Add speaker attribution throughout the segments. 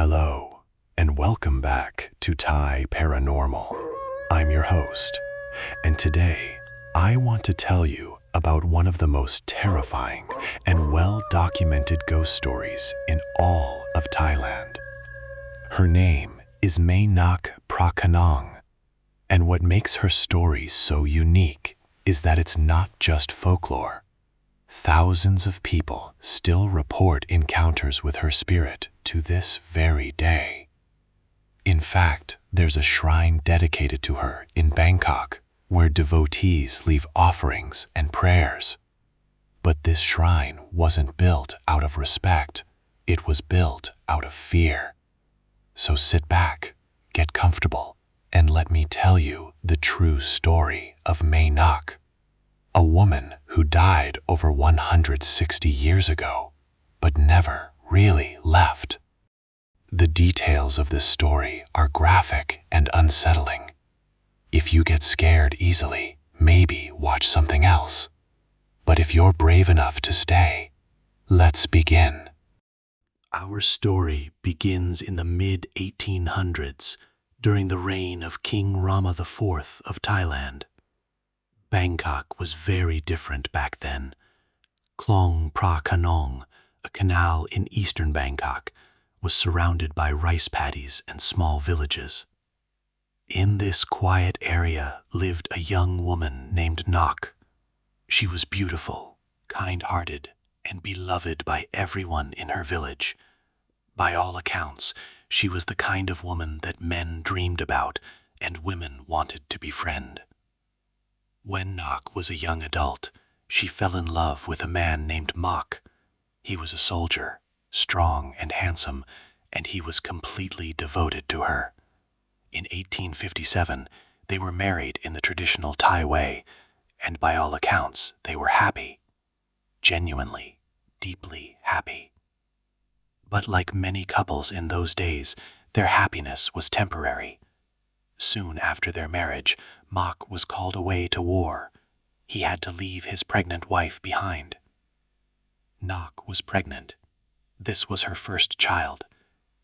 Speaker 1: Hello, and welcome back to Thai Paranormal. I'm your host, and today I want to tell you about one of the most terrifying and well-documented ghost stories in all of Thailand. Her name is Mae Nak Phra Khanong, and what makes her story so unique is that it's not just folklore. Thousands of people still report encounters with her spirit to this very day. In fact, there's a shrine dedicated to her in Bangkok where devotees leave offerings and prayers. But this shrine wasn't built out of respect, it was built out of fear. So sit back, get comfortable, and let me tell you the true story of Mae Nak, a woman who died over 160 years ago, but never really left. The details of this story are graphic and unsettling. If you get scared easily, maybe watch something else. But if you're brave enough to stay, let's begin. Our story begins in the mid-1800s, during the reign of King Rama IV of Thailand. Bangkok was very different back then. Khlong Phra Khanong, a canal in eastern Bangkok, was surrounded by rice paddies and small villages. In this quiet area lived a young woman named Nak. She was beautiful, kind-hearted, and beloved by everyone in her village. By all accounts, she was the kind of woman that men dreamed about and women wanted to befriend. When Nak was a young adult, she fell in love with a man named Mak. He was a soldier, strong and handsome, and he was completely devoted to her. In 1857, they were married in the traditional Thai way, and by all accounts, they were happy. Genuinely, deeply happy. But like many couples in those days, their happiness was temporary. Soon after their marriage, Mak was called away to war. He had to leave his pregnant wife behind. Nak was pregnant. This was her first child.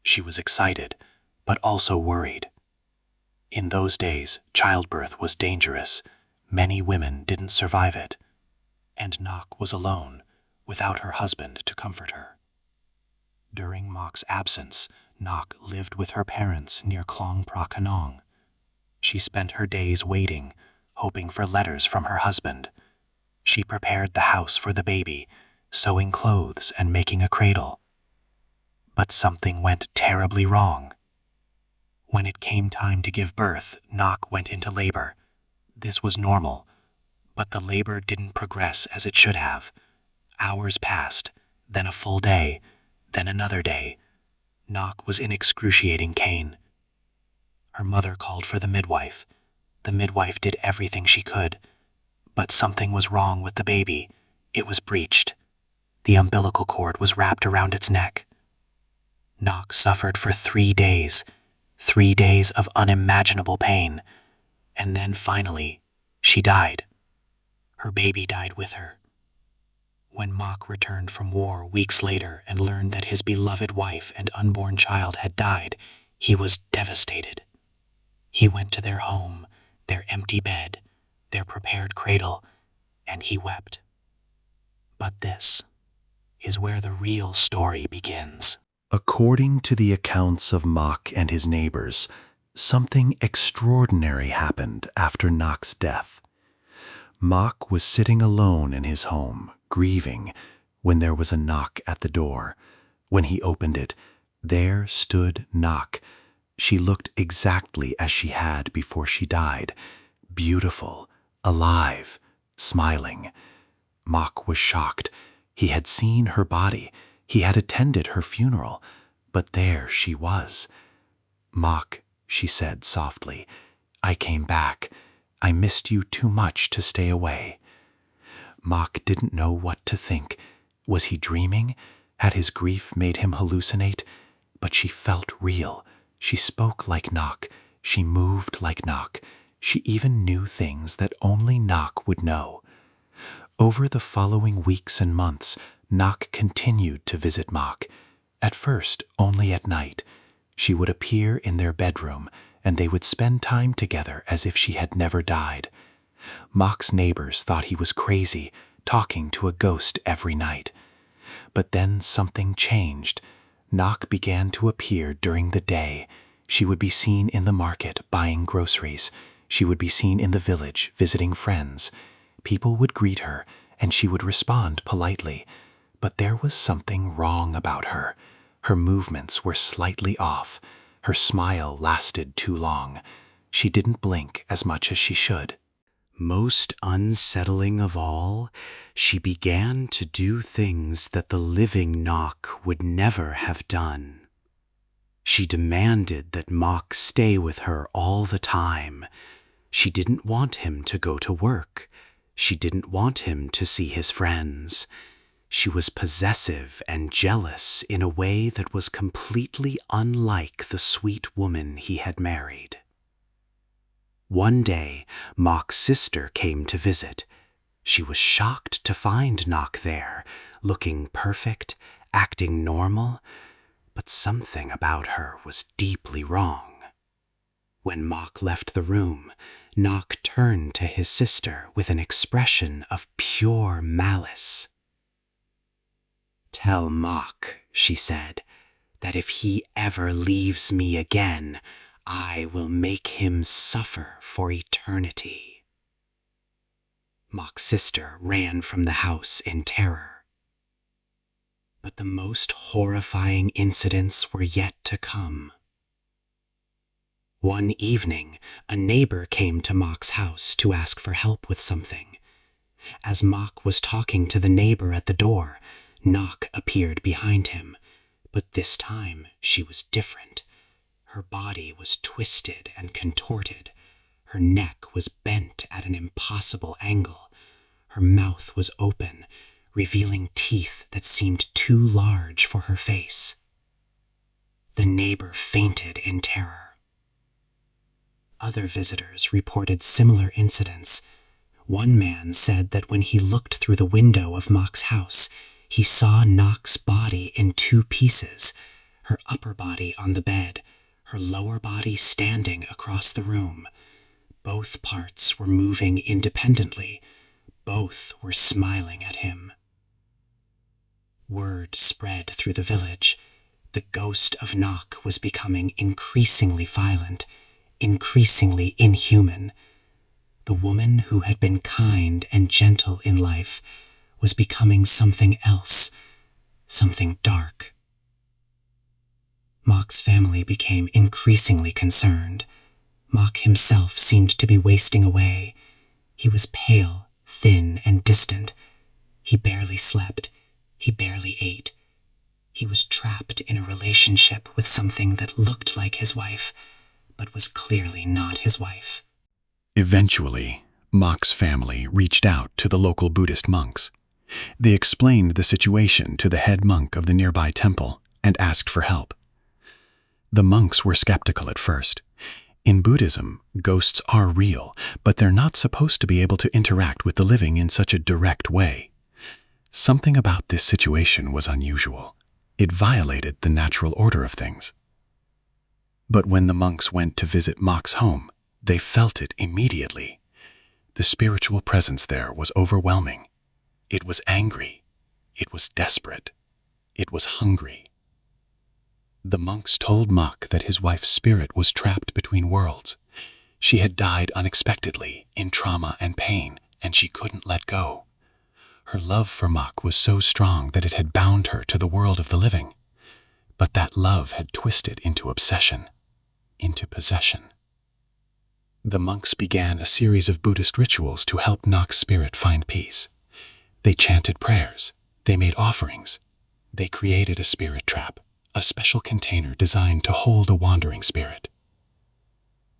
Speaker 1: She was excited, but also worried. In those days, childbirth was dangerous. Many women didn't survive it. And Nak was alone, without her husband to comfort her. During Mak's absence, Nak lived with her parents near Khlong Phra Khanong. She spent her days waiting, hoping for letters from her husband. She prepared the house for the baby, sewing clothes and making a cradle. But something went terribly wrong. When it came time to give birth, Nak went into labor. This was normal, but the labor didn't progress as it should have. Hours passed, then a full day, then another day. Nak was in excruciating pain. Her mother called for the midwife. The midwife did everything she could, but something was wrong with the baby. It was breached. The umbilical cord was wrapped around its neck. Nak suffered for 3 days, 3 days of unimaginable pain, and then finally, she died. Her baby died with her. When Mak returned from war weeks later and learned that his beloved wife and unborn child had died, he was devastated. He went to their home, their empty bed, their prepared cradle, and he wept. But this is where the real story begins. According to the accounts of Mak and his neighbors, something extraordinary happened after Nak's death. Mak was sitting alone in his home, grieving, when there was a knock at the door. When he opened it, there stood Nak. She looked exactly as she had before she died, beautiful, alive, smiling. Mak was shocked. He had seen her body. He had attended her funeral, but there she was. "Mak," she said softly, "I came back. I missed you too much to stay away." Mak didn't know what to think. Was he dreaming? Had his grief made him hallucinate? But she felt real. She spoke like Nak. She moved like Nak. She even knew things that only Nak would know. Over the following weeks and months, Nak continued to visit Mak. At first, only at night.
Speaker 2: She would appear in their bedroom, and they would spend time together as if she had never died. Mak's neighbors thought he was crazy, talking to a ghost every night. But then something changed. Nak began to appear during the day. She would be seen in the market buying groceries. She would be seen in the village visiting friends. People would greet her, and she would respond politely. But there was something wrong about her. Her movements were slightly off. Her smile lasted too long. She didn't blink as much as she should.
Speaker 1: Most unsettling of all, she began to do things that the living Nak would never have done. She demanded that Mak stay with her all the time. She didn't want him to go to work. She didn't want him to see his friends. She was possessive and jealous in a way that was completely unlike the sweet woman he had married. One day, Mak's sister came to visit. She was shocked to find Nak there, looking perfect, acting normal, but something about her was deeply wrong. When Mak left the room, Nak turned to his sister with an expression of pure malice. "Tell Mak," she said, "that if he ever leaves me again, I will make him suffer for eternity." Mak's sister ran from the house in terror. But the most horrifying incidents were yet to come. One evening, a neighbor came to Mak's house to ask for help with something. As Mak was talking to the neighbor at the door, Nak appeared behind him, but this time she was different. Her body was twisted and contorted. Her neck was bent at an impossible angle. Her mouth was open, revealing teeth that seemed too large for her face. The neighbor fainted in terror. Other visitors reported similar incidents. One man said that when he looked through the window of Mak's house, he saw Nak's body in two pieces, her upper body on the bed, her lower body standing across the room. Both parts were moving independently. Both were smiling at him. Word spread through the village. The ghost of Nak was becoming increasingly violent, increasingly inhuman. The woman who had been kind and gentle in life was becoming something else, something dark. Mak's family became increasingly concerned. Mak himself seemed to be wasting away. He was pale, thin, and distant. He barely slept. He barely ate. He was trapped in a relationship with something that looked like his wife, but was clearly not his wife.
Speaker 2: Eventually, Mak's family reached out to the local Buddhist monks. They explained the situation to the head monk of the nearby temple and asked for help. The monks were skeptical at first. In Buddhism, ghosts are real, but they're not supposed to be able to interact with the living in such a direct way. Something about this situation was unusual. It violated the natural order of things. But when the monks went to visit Mak's home, they felt it immediately. The spiritual presence there was overwhelming. It was angry. It was desperate. It was hungry. The monks told Mak that his wife's spirit was trapped between worlds. She had died unexpectedly, in trauma and pain, and she couldn't let go. Her love for Mak was so strong that it had bound her to the world of the living. But that love had twisted into obsession, into possession. The monks began a series of Buddhist rituals to help Nak's spirit find peace. They chanted prayers. They made offerings. They created a spirit trap, a special container designed to hold a wandering spirit.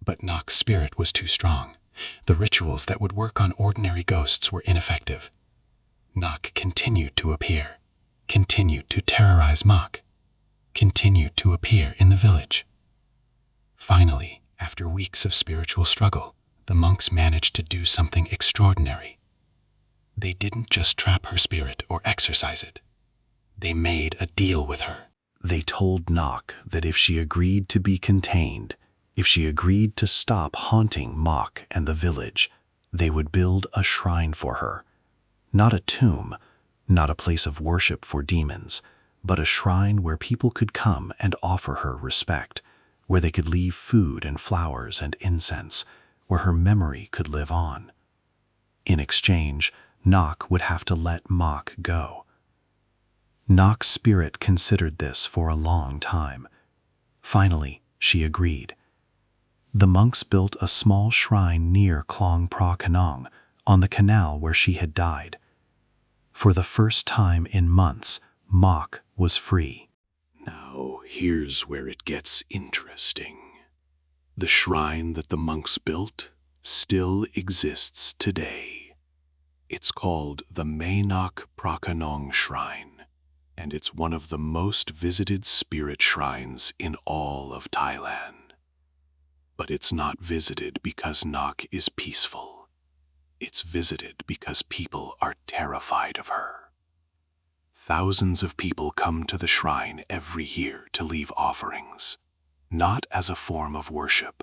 Speaker 2: But Nak's spirit was too strong. The rituals that would work on ordinary ghosts were ineffective. Nak continued to appear, continued to terrorize Mak, continued to appear in the village. Finally, after weeks of spiritual struggle, the monks managed to do something extraordinary. They didn't just trap her spirit or exorcise it. They made a deal with her. They told Nak that if she agreed to be contained, if she agreed to stop haunting Mak and the village, they would build a shrine for her. Not a tomb, not a place of worship for demons, but a shrine where people could come and offer her respect, where they could leave food and flowers and incense, where her memory could live on. In exchange, Nak would have to let Mak go. Nak's spirit considered this for a long time. Finally, she agreed. The monks built a small shrine near Khlong Phra Khanong, on the canal where she had died. For the first time in months, Mak was free.
Speaker 1: Now, here's where it gets interesting. The shrine that the monks built still exists today. It's called the Mae Nak Phra Khanong Shrine, and it's one of the most visited spirit shrines in all of Thailand. But it's not visited because Nak is peaceful. It's visited because people are terrified of her. Thousands of people come to the shrine every year to leave offerings, not as a form of worship,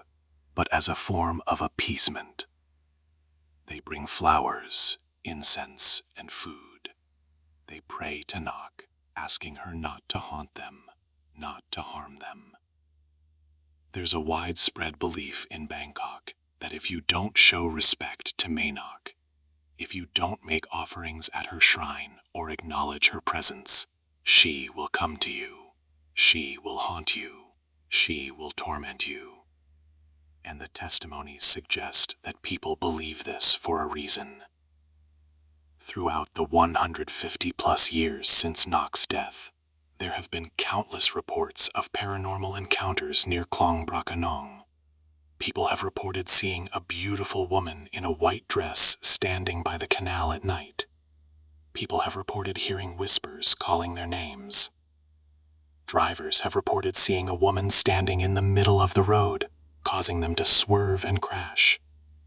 Speaker 1: but as a form of appeasement. They bring flowers, incense, and food. They pray to Nak, asking her not to haunt them, not to harm them. There's a widespread belief in Bangkok that if you don't show respect to Mae Nak, if you don't make offerings at her shrine or acknowledge her presence, she will come to you, she will haunt you, she will torment you. And the testimonies suggest that people believe this for a reason. Throughout the 150-plus years since Nak's death, there have been countless reports of paranormal encounters near Khlong Phra Khanong. People have reported seeing a beautiful woman in a white dress standing by the canal at night. People have reported hearing whispers calling their names. Drivers have reported seeing a woman standing in the middle of the road, causing them to swerve and crash.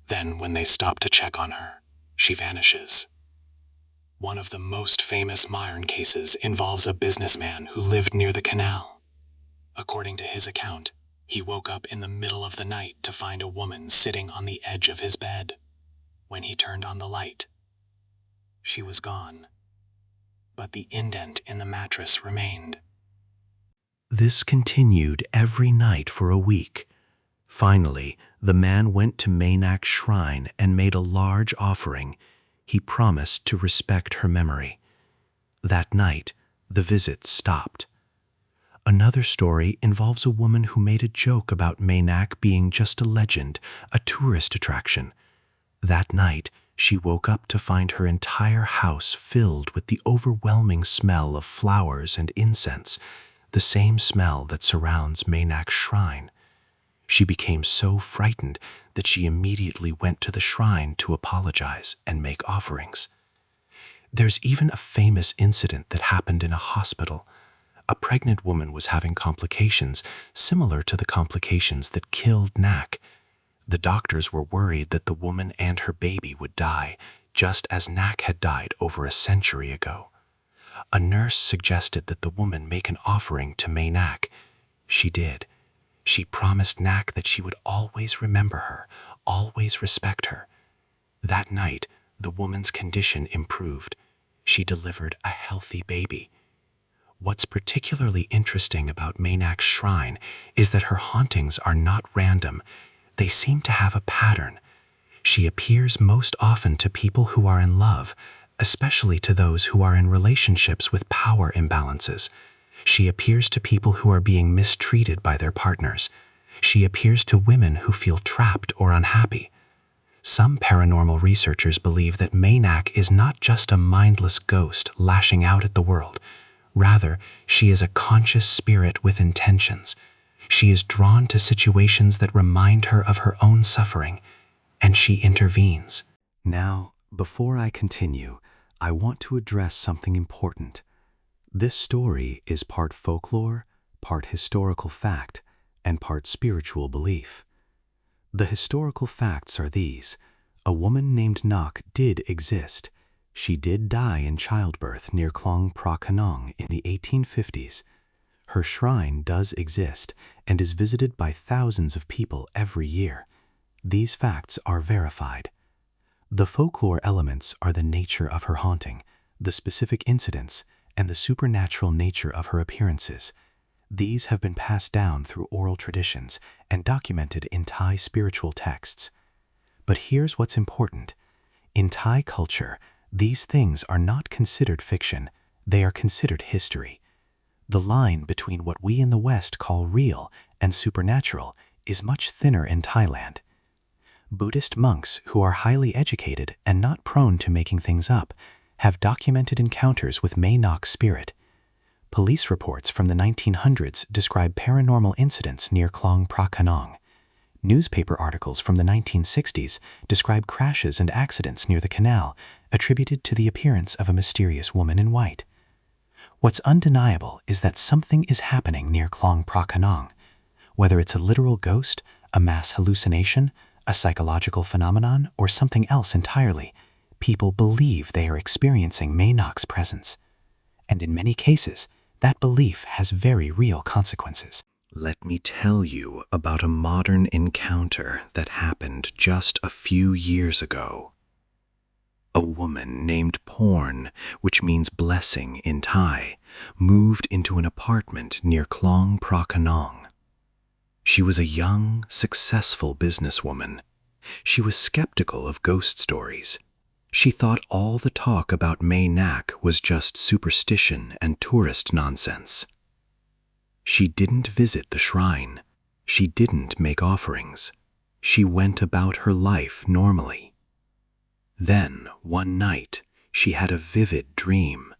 Speaker 1: Then, when they stop to check on her, she vanishes. One of the most famous modern cases involves a businessman who lived near the canal. According to his account, he woke up in the middle of the night to find a woman sitting on the edge of his bed. When he turned on the light, she was gone, but the indent in the mattress remained.
Speaker 2: This continued every night for a week. Finally, the man went to Mae Nak's shrine and made a large offering. He promised to respect her memory. That night, the visits stopped. Another story involves a woman who made a joke about Mae Nak being just a legend, a tourist attraction. That night, she woke up to find her entire house filled with the overwhelming smell of flowers and incense, the same smell that surrounds Mae Nak's shrine. She became so frightened that she immediately went to the shrine to apologize and make offerings. There's even a famous incident that happened in a hospital. A pregnant woman was having complications similar to the complications that killed Nak. The doctors were worried that the woman and her baby would die, just as Nak had died over a century ago. A nurse suggested that the woman make an offering to Mae Nak. She did. She promised Nak that she would always remember her, always respect her. That night, the woman's condition improved. She delivered a healthy baby. What's particularly interesting about Mae Nak's shrine is that her hauntings are not random. They seem to have a pattern. She appears most often to people who are in love, especially to those who are in relationships with power imbalances. She appears to people who are being mistreated by their partners. She appears to women who feel trapped or unhappy. Some paranormal researchers believe that Mae Nak is not just a mindless ghost lashing out at the world. Rather, she is a conscious spirit with intentions. She is drawn to situations that remind her of her own suffering, and she intervenes. Now, before I continue, I want to address something important. This story is part folklore, part historical fact, and part spiritual belief. The historical facts are these. A woman named Nak did exist. She did die in childbirth near Khlong Phra Khanong in the 1850s.
Speaker 1: Her shrine does exist and is visited by thousands of people every year. These facts are verified. The folklore elements are the nature of her haunting, the specific incidents, and the supernatural nature of her appearances. These have been passed down through oral traditions and documented in Thai spiritual texts. But here's what's important. In Thai culture, these things are not considered fiction, they are considered history. The line between what we in the West call real and supernatural is much thinner in Thailand. Buddhist monks who are highly educated and not prone to making things up have documented encounters with Mae Nak spirit. Police reports from the 1900s describe paranormal incidents near Khlong Phra Khanong. Newspaper articles from the 1960s describe crashes and accidents near the canal attributed to the appearance of a mysterious woman in white. What's undeniable is that something is happening near Khlong Phra Khanong. Whether it's a literal ghost, a mass hallucination, a psychological phenomenon, or something else entirely, people believe they are experiencing Mae Nak's presence. And in many cases, that belief has very real consequences.
Speaker 2: Let me tell you about a modern encounter that happened just a few years ago. A woman named Porn, which means blessing in Thai, moved into an apartment near Khlong Phra Khanong. She was a young, successful businesswoman. She was skeptical of ghost stories. She thought all the talk about Mae Nak was just superstition and tourist nonsense. She didn't visit the shrine. She didn't make offerings. She went about her life normally. Then, one night, she had a vivid dream.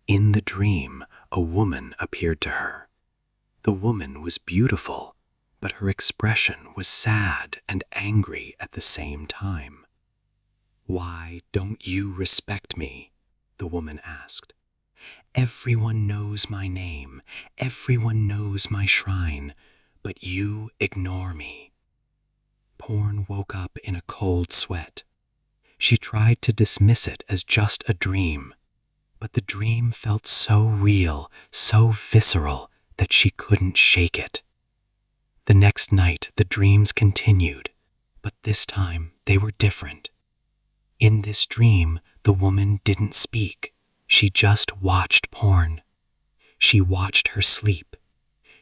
Speaker 2: In the dream, a woman appeared to her. The woman was beautiful, but her expression was sad and angry at the same time. "Why don't you respect me?" the woman asked. "Everyone knows my name, everyone knows my shrine, but you ignore me." Porn woke up in a cold sweat. She tried to dismiss it as just a dream, but the dream felt so real, so visceral, that she couldn't shake it. The next night, the dreams continued, but this time they were different. In this dream, the woman didn't speak. She just watched Porn. She watched her sleep.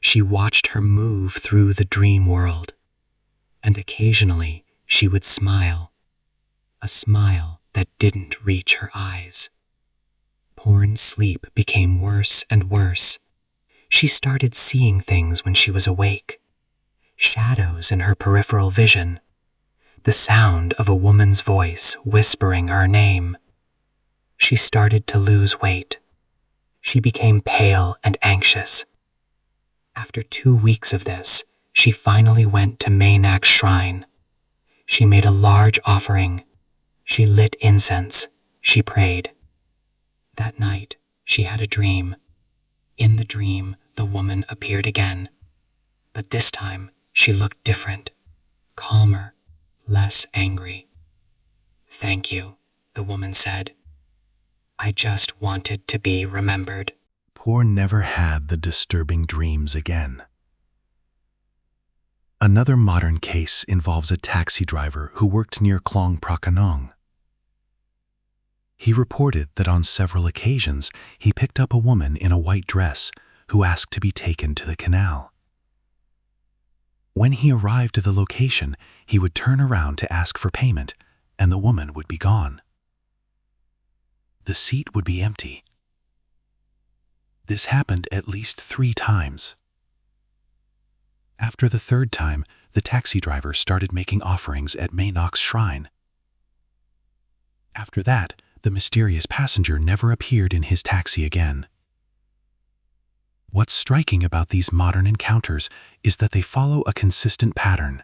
Speaker 2: She watched her move through the dream world. And occasionally, she would smile. A smile that didn't reach her eyes. Porn's sleep became worse and worse. She started seeing things when she was awake. Shadows in her peripheral vision. The sound of a woman's voice whispering her name. She started to lose weight. She became pale and anxious. After 2 weeks of this, she finally went to Mae Nak's shrine. She made a large offering. She lit incense. She prayed. That night, she had a dream. In the dream, the woman appeared again. But this time, she looked different, calmer, less angry. "Thank you," the woman said. "I just wanted to be remembered."
Speaker 1: Porn never had the disturbing dreams again. Another modern case involves a taxi driver who worked near Khlong Phra Khanong. He reported that on several occasions he picked up a woman in a white dress who asked to be taken to the canal. When he arrived at the location, he would turn around to ask for payment, and the woman would be gone. The seat would be empty. This happened at least 3 times. After the 3rd time, the taxi driver started making offerings at Mae Nak's shrine. After that, the mysterious passenger never appeared in his taxi again. What's striking about these modern encounters is that they follow a consistent pattern.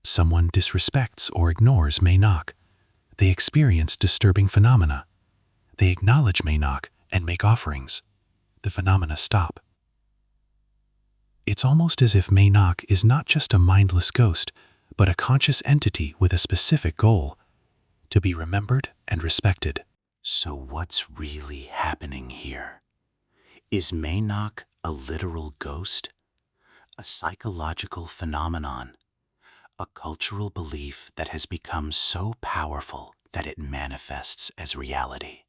Speaker 1: Someone disrespects or ignores Mae Nak. They experience disturbing phenomena. They acknowledge Mae Nak and make offerings. The phenomena stop. It's almost as if Mae Nak is not just a mindless ghost, but a conscious entity with a specific goal: to be remembered and respected. So what's really happening here?
Speaker 3: Is Mae Nak a literal ghost? A psychological phenomenon? A cultural belief that has become so powerful that it manifests as reality?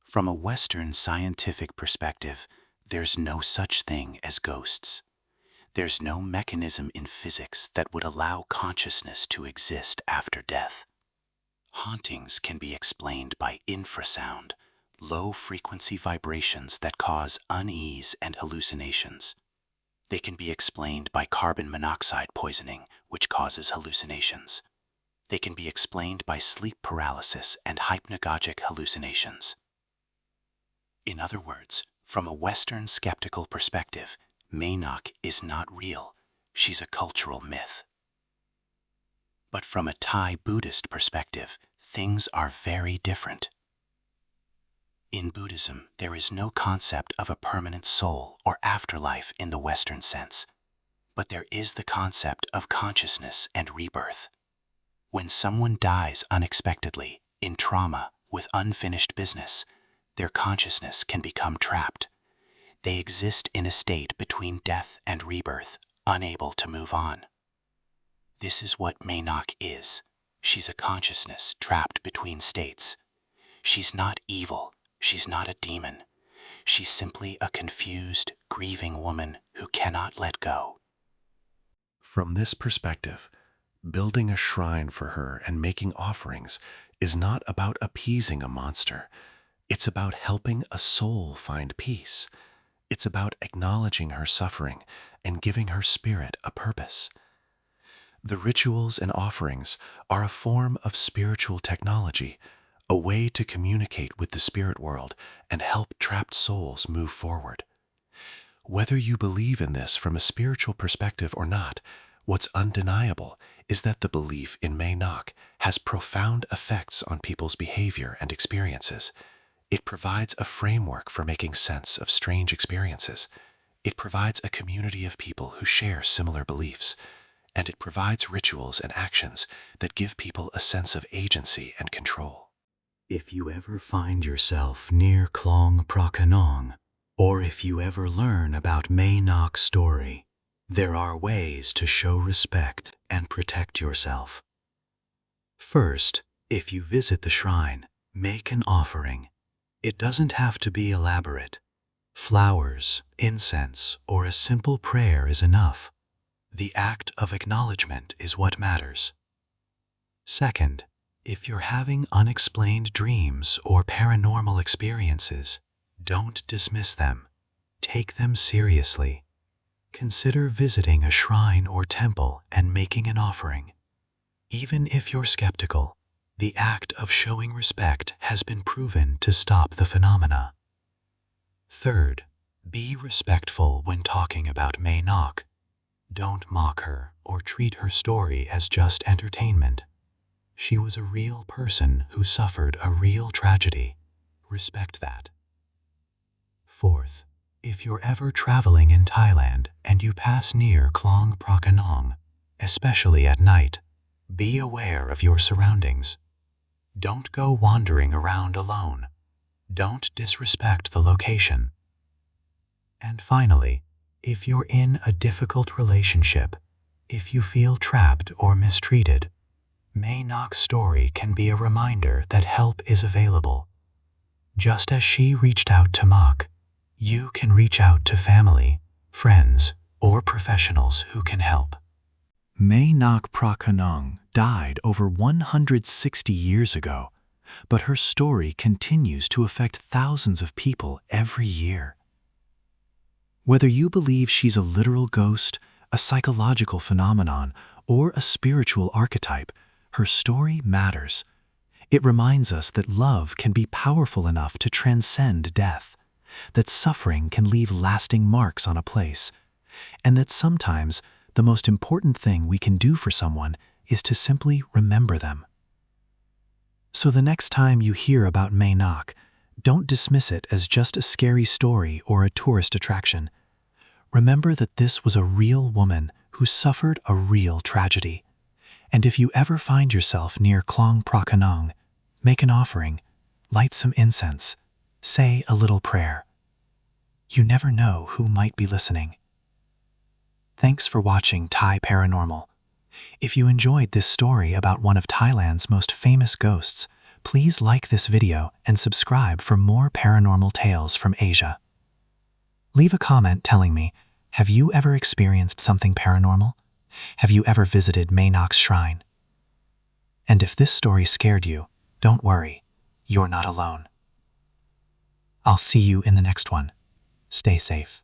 Speaker 3: From a Western scientific perspective, there's no such thing as ghosts. There's no mechanism in physics that would allow consciousness to exist after death. Hauntings can be explained by infrasound, low-frequency vibrations that cause unease and hallucinations. They can be explained by carbon monoxide poisoning, which causes hallucinations. They can be explained by sleep paralysis and hypnagogic hallucinations. In other words, from a Western skeptical perspective, Mae Nak is not real. She's a cultural myth. But from a Thai Buddhist perspective, things are very different. In Buddhism, there is no concept of a permanent soul or afterlife in the Western sense, but there is the concept of consciousness and rebirth. When someone dies unexpectedly, in trauma, with unfinished business, their consciousness can become trapped. They exist in a state between death and rebirth, unable to move on. This is what Mae Nak is. She's a consciousness trapped between states. She's not evil. She's not a demon. She's simply a confused, grieving woman who cannot let go.
Speaker 1: From this perspective, building a shrine for her and making offerings is not about appeasing a monster. It's about helping a soul find peace. It's about acknowledging her suffering and giving her spirit a purpose. The rituals and offerings are a form of spiritual technology, a way to communicate with the spirit world and help trapped souls move forward. Whether you believe in this from a spiritual perspective or not, what's undeniable is that the belief in Mae Nak has profound effects on people's behavior and experiences. It provides a framework for making sense of strange experiences. It provides a community of people who share similar beliefs. And it provides rituals and actions that give people a sense of agency and control.
Speaker 2: If you ever find yourself near Khlong Phra Khanong, or if you ever learn about Mae Nak's story, there are ways to show respect and protect yourself. First, if you visit the shrine, make an offering. It doesn't have to be elaborate. Flowers, incense, or a simple prayer is enough. The act of acknowledgement is what matters. Second, if you're having unexplained dreams or paranormal experiences, don't dismiss them. Take them seriously. Consider visiting a shrine or temple and making an offering. Even if you're skeptical, the act of showing respect has been proven to stop the phenomena. Third, be respectful when talking about Mae Nak. Don't mock her or treat her story as just entertainment. She was a real person who suffered a real tragedy. Respect that. Fourth, if you're ever traveling in Thailand and you pass near Khlong Phra Khanong, especially at night, be aware of your surroundings. Don't go wandering around alone. Don't disrespect the location. And finally, if you're in a difficult relationship, if you feel trapped or mistreated, Mae Nak's story can be a reminder that help is available. Just as she reached out to Mak, you can reach out to family, friends, or professionals who can help. Mae Nak Phra Khanong died over 160 years ago, but her story continues to affect thousands of people every year. Whether you believe she's a literal ghost, a psychological phenomenon, or a spiritual archetype, her story matters. It reminds us that love can be powerful enough to transcend death, that suffering can leave lasting marks on a place, and that sometimes the most important thing we can do for someone is to simply remember them. So the next time you hear about Mae Nak, don't dismiss it as just a scary story or a tourist attraction. Remember that this was a real woman who suffered a real tragedy. And if you ever find yourself near Khlong Phra Khanong, make an offering, light some incense, say a little prayer.
Speaker 4: You never know who might be listening. Thanks for watching Thai Paranormal. If you enjoyed this story about one of Thailand's most famous ghosts, please like this video and subscribe for more paranormal tales from Asia. Leave a comment telling me, have you ever experienced something paranormal? Have you ever visited Mae Nak's shrine? And if this story scared you, don't worry, you're not alone. I'll see you in the next one. Stay safe.